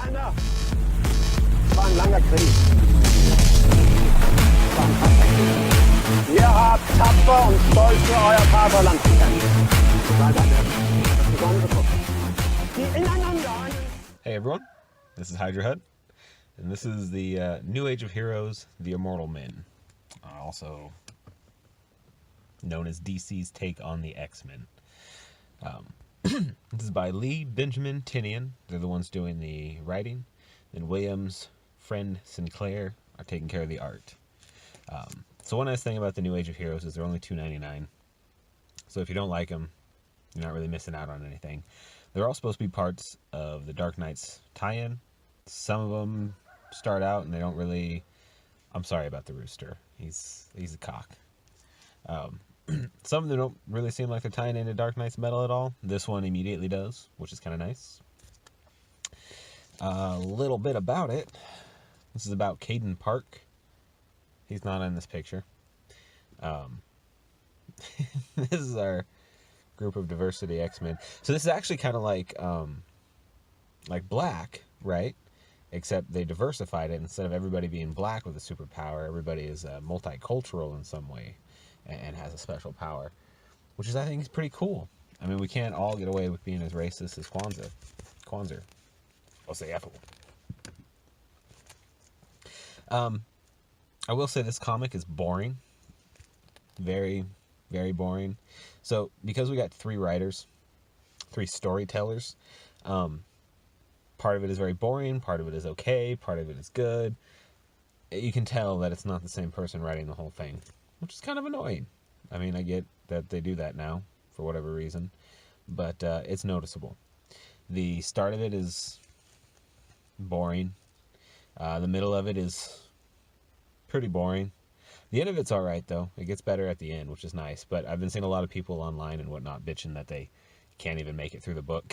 Männer, es war ein langer Krieg. Es war ein harter Krieg. Ihr habt tapfer und stolz für euer Vaterland gekämpft. Ihr seid eine besondere Truppe, die ineinander einen... Hey everyone, this is Hydra Hut, and this is the New Age of Heroes, the Immortal Men, also known as DC's take on the X-Men. This is by Lee, Benjamin, Tinian. They're the ones doing the writing. Then Williams, Friend, Sinclair are taking care of the art. So one nice thing about the New Age of Heroes is they're only $2.99. So if you don't like them, you're not really missing out on anything. They're all supposed to be parts of the Dark Knight's tie-in. Some of them start out and they don't really... I'm sorry about the rooster. He's a cock. Some of them don't really seem like they're tying into Dark Knight's metal at all. This one immediately does, which is kind of nice. A little bit about it. This is about Caden Park. He's not in this picture. This is our group of diversity X-Men. So this is actually kind of like Black, right? Except they diversified it. Instead of everybody being black with a superpower, everybody is multicultural in some way and has a special power, which is, I think, is pretty cool. I mean, we can't all get away with being as racist as Kwanzaa. I'll say F. I will say this comic is boring. Very, very boring. So, because we got 3 writers, 3 storytellers, part of it is very boring, part of it is okay, part of it is good. You can tell that it's not the same person writing the whole thing, which is kind of annoying. I mean, I get that they do that now, for whatever reason, but it's noticeable. The start of it is boring. The middle of it is pretty boring. The end of it's alright, though. It gets better at the end, which is nice, but I've been seeing a lot of people online and whatnot bitching that they can't even make it through the book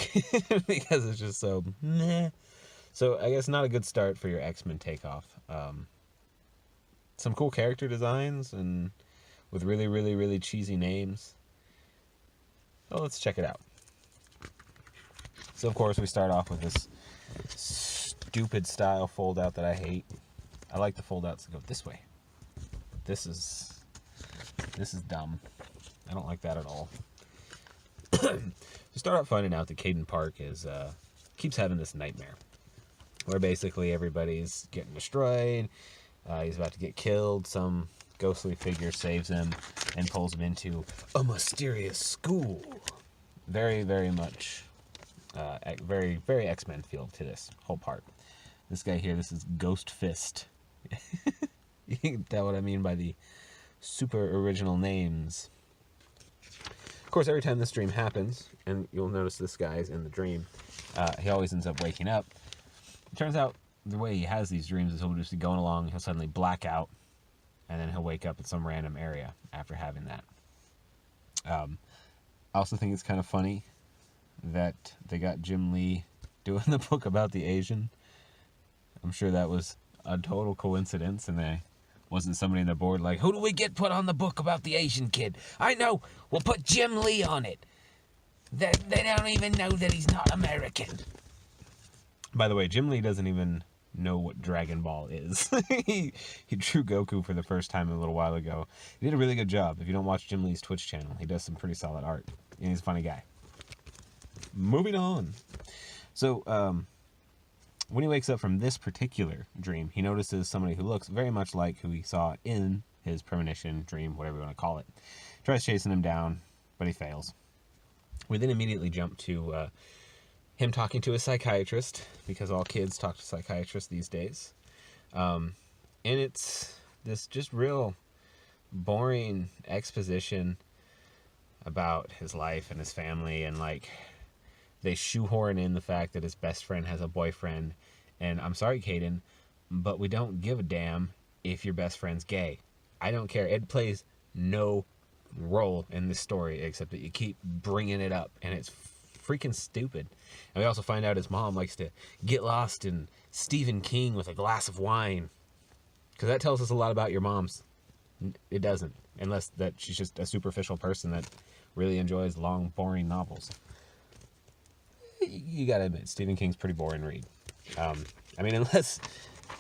because it's just so meh. So I guess not a good start for your X-Men takeoff. Some cool character designs and with really, really, really cheesy names. Well, let's check it out. So of course we start off with this stupid style fold out that I hate. I like the fold outs that go this way. This is dumb. I don't like that at all. You start out finding out that Caden Park keeps having this nightmare where basically everybody's getting destroyed. He's about to get killed. Some ghostly figure saves him and pulls him into a mysterious school. Very, very much, very, very X-Men feel to this whole part. This guy here, this is Ghost Fist. You can tell what I mean by the super original names. Of course, every time this dream happens, and you'll notice this guy's in the dream, he always ends up waking up. It turns out the way he has these dreams is he'll just be going along, he'll suddenly black out, and then he'll wake up in some random area after having that. I also think it's kind of funny that they got Jim Lee doing the book about the Asian. I'm sure that was a total coincidence, and there wasn't somebody on the board like, who do we get put on the book about the Asian kid? I know, we'll put Jim Lee on it. They don't even know that he's not American. By the way, Jim Lee doesn't even know what Dragon Ball is. he drew Goku for the first time a little while ago. He did a really good job. If you don't watch Jim Lee's Twitch channel, he does some pretty solid art. And he's a funny guy. Moving on. So, when he wakes up from this particular dream, he notices somebody who looks very much like who he saw in his premonition, dream, whatever you want to call it. Tries chasing him down, but he fails. We then immediately jump to him talking to a psychiatrist, because all kids talk to psychiatrists these days. And it's this just real boring exposition about his life and his family, and like they shoehorn in the fact that his best friend has a boyfriend. And I'm sorry, Caden, but we don't give a damn if your best friend's gay. I don't care. It plays no role in this story except that you keep bringing it up, and it's freaking stupid. And we also find out his mom likes to get lost in Stephen King with a glass of wine, because that tells us a lot about your moms. It doesn't, unless that she's just a superficial person that really enjoys long, boring novels. You gotta admit, Stephen King's pretty boring read. I mean, unless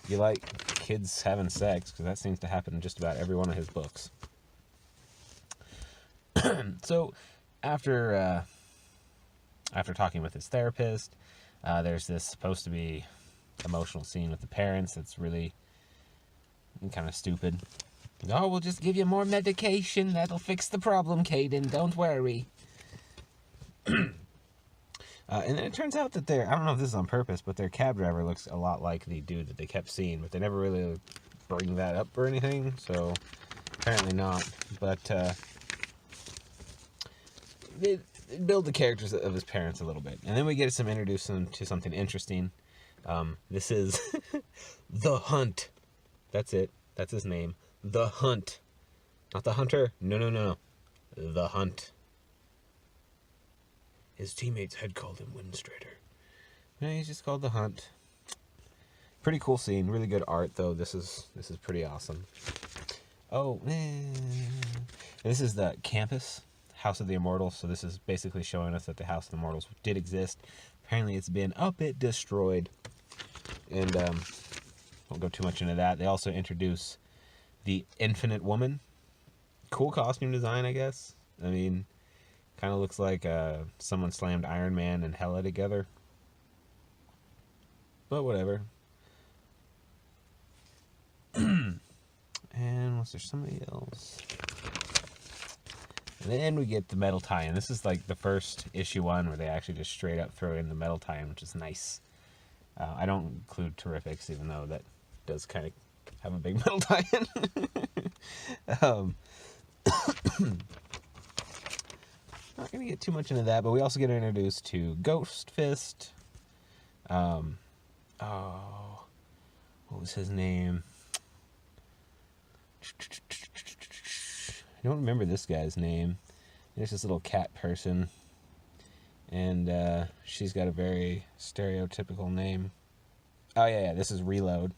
you like kids having sex, because that seems to happen in just about every one of his books. So, after talking with his therapist, there's this supposed to be emotional scene with the parents that's really kind of stupid. Oh, we'll just give you more medication. That'll fix the problem, Caden. Don't worry. And then it turns out that I don't know if this is on purpose, but their cab driver looks a lot like the dude that they kept seeing, but they never really bring that up or anything, so apparently not. But they build the characters of his parents a little bit. And then we get some introduced to something interesting. This is The Hunt. That's it. That's his name. The Hunt. Not the Hunter. No. The Hunt. His teammates had called him Windstrider. No, he's just called The Hunt. Pretty cool scene. Really good art, though. This is pretty awesome. Oh, this is the campus, House of the Immortals. So this is basically showing us that the House of the Immortals did exist. Apparently it's been a bit destroyed. And won't go too much into that. They also introduce the Infinite Woman. Cool costume design, I guess. I mean, kind of looks like someone slammed Iron Man and Hela together. But whatever. And was there somebody else? And then we get the metal tie-in. This is like the first issue one where they actually just straight up throw in the metal tie-in, which is nice. I don't include Terrifics, even though that does kind of have a big metal tie-in. Not going to get too much into that, but we also get introduced to Ghost Fist. What was his name? I don't remember this guy's name. There's this little cat person, and she's got a very stereotypical name. Oh yeah, this is Reload.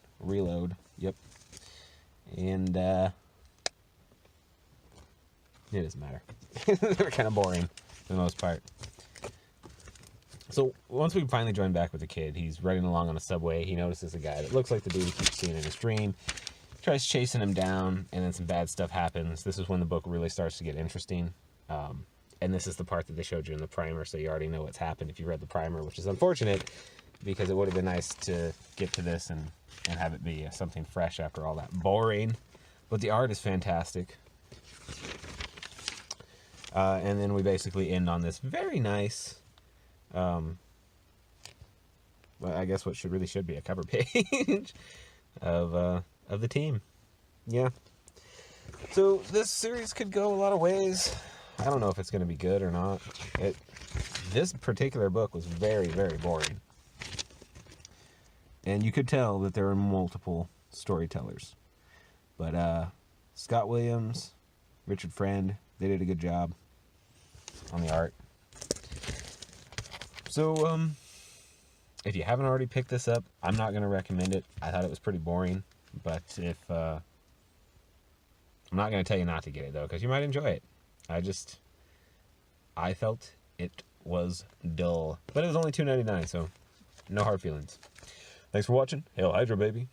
Yep. And it doesn't matter. They're kind of boring for the most part. So once we finally join back with the kid, he's riding along on a subway. He notices a guy that looks like the dude he keeps seeing in his dream. Tries chasing him down, and then some bad stuff happens. This is when the book really starts to get interesting. And this is the part that they showed you in the primer, so you already know what's happened if you read the primer, which is unfortunate, because it would have been nice to get to this and have it be something fresh after all that boring. But the art is fantastic. And then we basically end on this very nice, well, I guess what should be a cover page of the team. Yeah. So this series could go a lot of ways. I don't know if it's going to be good or not. This particular book was very, very boring. And you could tell that there were multiple storytellers. But Scott Williams, Richard Friend, they did a good job on the art. So, if you haven't already picked this up, I'm not going to recommend it. I thought it was pretty boring. But if I'm not going to tell you not to get it, though, because you might enjoy it. I felt it was dull. But it was only $2.99, so no hard feelings. Thanks for watching. Hail Hydra, baby.